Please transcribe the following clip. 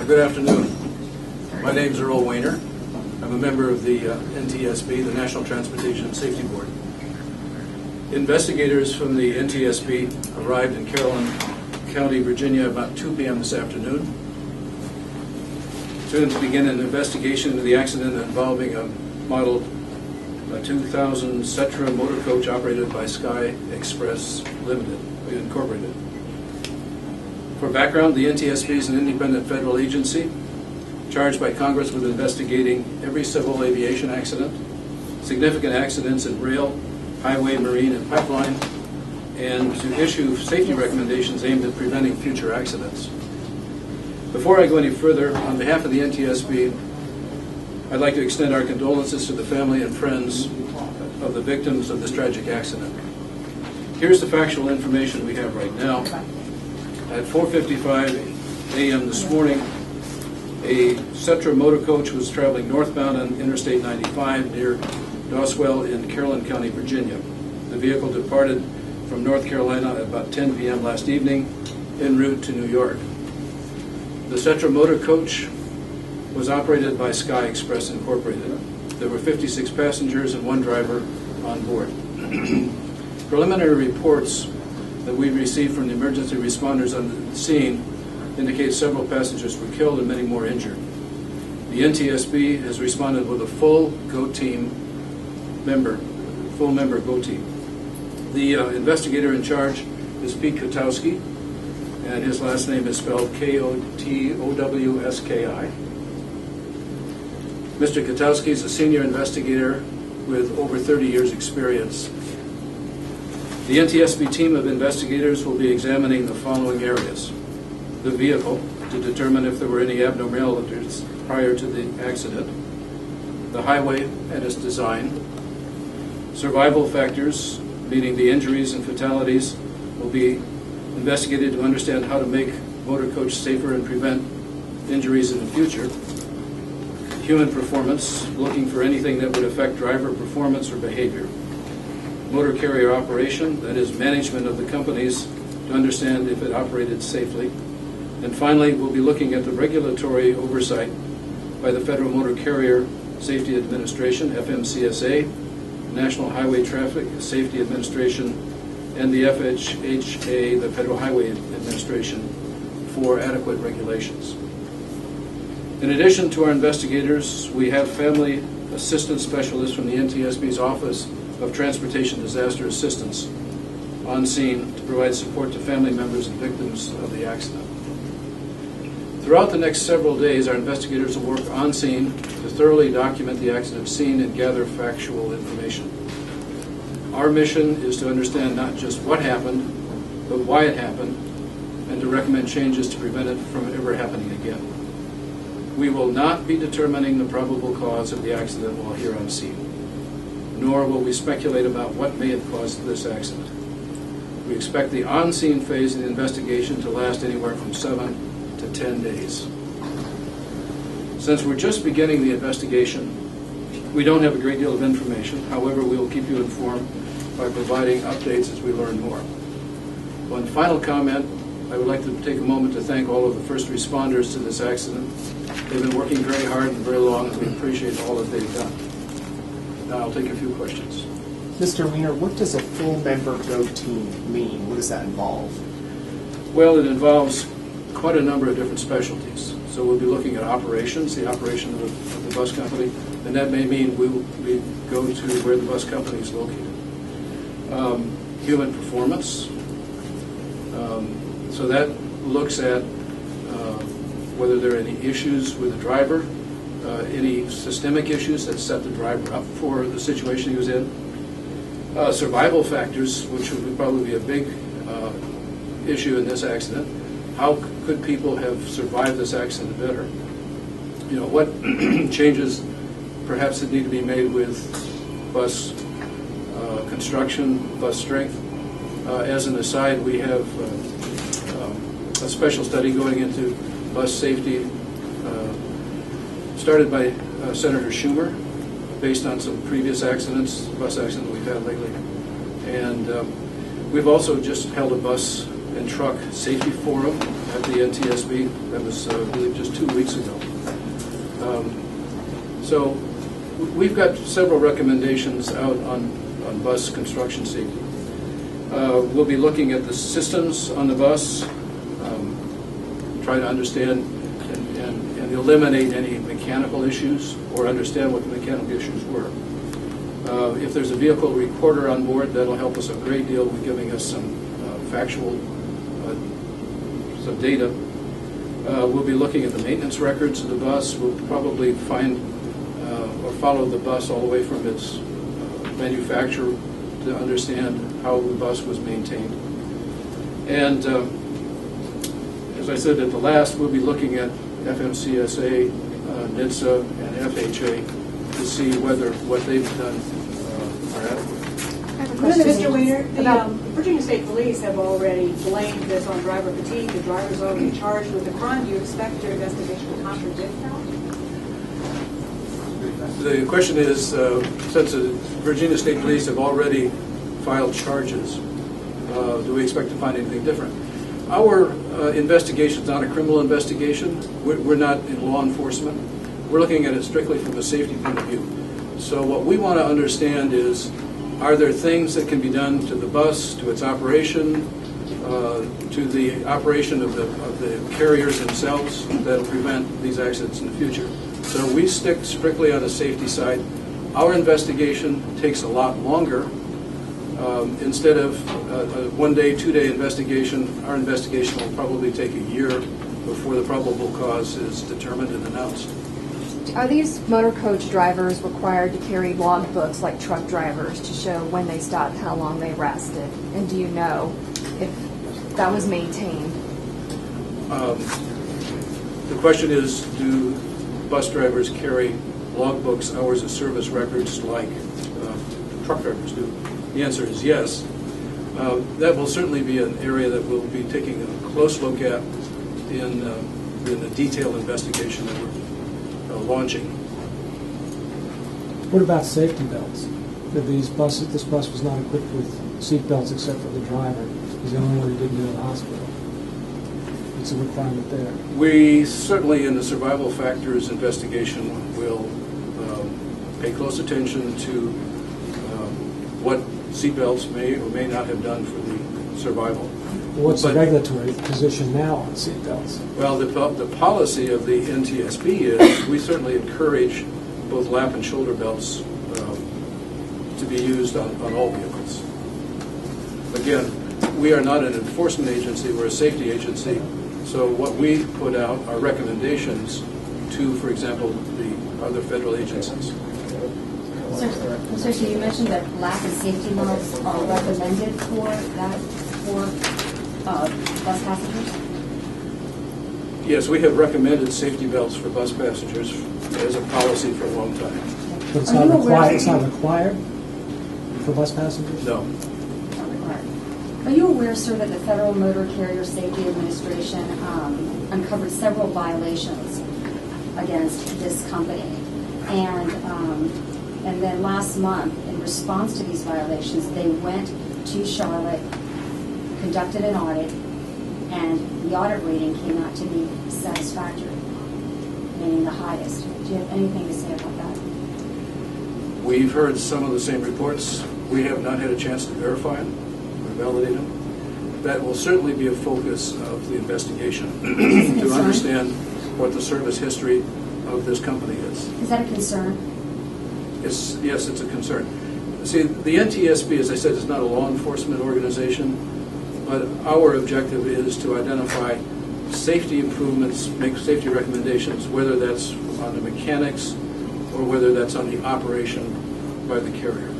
Good afternoon. My name is Earl Weiner. I'm a member of the NTSB, the National Transportation Safety Board. Investigators from the NTSB arrived in Carrollton County, Virginia about 2 p.m. this afternoon to begin an investigation into the accident involving a Model 2000 Setra motor coach operated by Sky Express Limited, Incorporated. For background, the NTSB is an independent federal agency charged by Congress with investigating every civil aviation accident, significant accidents in rail, highway, marine, and pipeline, and to issue safety recommendations aimed at preventing future accidents. Before I go any further, on behalf of the NTSB, I'd like to extend our condolences to the family and friends of the victims of this tragic accident. Here's the factual information we have right now. At 4:55 a.m. this morning, a Setra motor coach was traveling northbound on Interstate 95 near Doswell in Carrollton County, Virginia. The vehicle departed from North Carolina at about 10 p.m. last evening en route to New York. The Setra motor coach was operated by Sky Express Incorporated. There were 56 passengers and one driver on board. Preliminary reports that we received from the emergency responders on the scene indicate several passengers were killed and many more injured. The NTSB has responded with a full member GO team. The investigator in charge is Pete Kotowski, and his last name is spelled Kotowski. Mr. Kotowski is a senior investigator with over 30 years' experience. The NTSB team of investigators will be examining the following areas: the vehicle to determine if there were any abnormalities prior to the accident, the highway and its design, survival factors, meaning the injuries and fatalities, will be investigated to understand how to make motor coach safer and prevent injuries in the future, human performance, looking for anything that would affect driver performance or behavior, motor carrier operation, that is management of the companies to understand if it operated safely. And finally, we'll be looking at the regulatory oversight by the Federal Motor Carrier Safety Administration, FMCSA, National Highway Traffic Safety Administration, and the FHA, the Federal Highway Administration, for adequate regulations. In addition to our investigators, we have family assistance specialists from the NTSB's Office of Transportation Disaster Assistance on scene to provide support to family members and victims of the accident. Throughout the next several days, our investigators will work on scene to thoroughly document the accident scene and gather factual information. Our mission is to understand not just what happened, but why it happened, and to recommend changes to prevent it from ever happening again. We will not be determining the probable cause of the accident while here on scene, nor will we speculate about what may have caused this accident. We expect the on-scene phase of the investigation to last anywhere from 7 to 10 days. Since we're just beginning the investigation, we don't have a great deal of information. However, we will keep you informed by providing updates as we learn more. One final comment, I would like to take a moment to thank all of the first responders to this accident. They've been working very hard and very long, and we appreciate all that they've done. Now I'll take a few questions. Mr. Weiner, what does a full member GO team mean? What does that involve? Well, it involves quite a number of different specialties. So we'll be looking at operations, the operation of the bus company, and that may mean we go to where the bus company is located. Human performance. So that looks at whether there are any issues with the driver, any systemic issues that set the driver up for the situation he was in. Survival factors, which would probably be a big issue in this accident. How could people have survived this accident better? You know, what changes perhaps that need to be made with bus construction, bus strength. As an aside, we have a special study going into bus safety started by Senator Schumer based on some previous accidents, bus accidents we've had lately. And we've also just held a bus and Truck Safety Forum at the NTSB. That was, I believe, just 2 weeks ago. So we've got several recommendations out on bus construction safety. We'll be looking at the systems on the bus, try to understand and eliminate any mechanical issues or understand what the mechanical issues were. If there's a vehicle recorder on board, that'll help us a great deal with giving us some factual, some data. We'll be looking at the maintenance records of the bus. We'll probably find or follow the bus all the way from its manufacturer to understand how the bus was maintained. And as I said at the last, we'll be looking at FMCSA, NHTSA, and FHA to see whether what they've done are adequate. Mr. Weiner, the Virginia State Police have already blamed this on driver fatigue. The driver's already charged with the crime. Do you expect your investigation to contradict that? The question is, since the Virginia State Police have already filed charges, do we expect to find anything different? Our investigation is not a criminal investigation. We're not in law enforcement. We're looking at it strictly from a safety point of view. So what we want to understand is, are there things that can be done to the bus, to its operation, to the operation of the carriers themselves that will prevent these accidents in the future? So we stick strictly on the safety side. Our investigation takes a lot longer. Instead of a one-day, two-day investigation, our investigation will probably take a year before the probable cause is determined and announced. Are these motor coach drivers required to carry log books like truck drivers to show when they stopped, how long they rested? And do you know if that was maintained? The question is, do bus drivers carry log books, hours of service records like truck drivers do? The answer is yes. That will certainly be an area that we'll be taking a close look at in the detailed investigation that we're launching. What about safety belts? This bus was not equipped with seat belts except for the driver. He's the only one who didn't go to the hospital. It's a requirement there. We certainly, in the survival factors investigation, will pay close attention to what seatbelts may or may not have done for the survival. What's the regulatory position now on seatbelts? Well, the policy of the NTSB is we certainly encourage both lap and shoulder belts to be used on all vehicles. Again, we are not an enforcement agency, we're a safety agency, so what we put out are recommendations to, for example, the other federal agencies. Sir, so you mentioned that lap and safety belts are recommended for bus passengers? Yes, we have recommended safety belts for bus passengers as a policy for a long time. But it's not required. It's not required for bus passengers? No. Not required. Are you aware, sir, that the Federal Motor Carrier Safety Administration uncovered several violations against this company? And then last month, in response to these violations, they went to Charlotte, conducted an audit, and the audit rating came out to be satisfactory, meaning the highest. Do you have anything to say about that? We've heard some of the same reports. We have not had a chance to verify them or validate them. That will certainly be a focus of the investigation to understand what the service history of this company is. Is that a concern? Yes, it's a concern. See, the NTSB, as I said, is not a law enforcement organization, but our objective is to identify safety improvements, make safety recommendations, whether that's on the mechanics or whether that's on the operation by the carrier.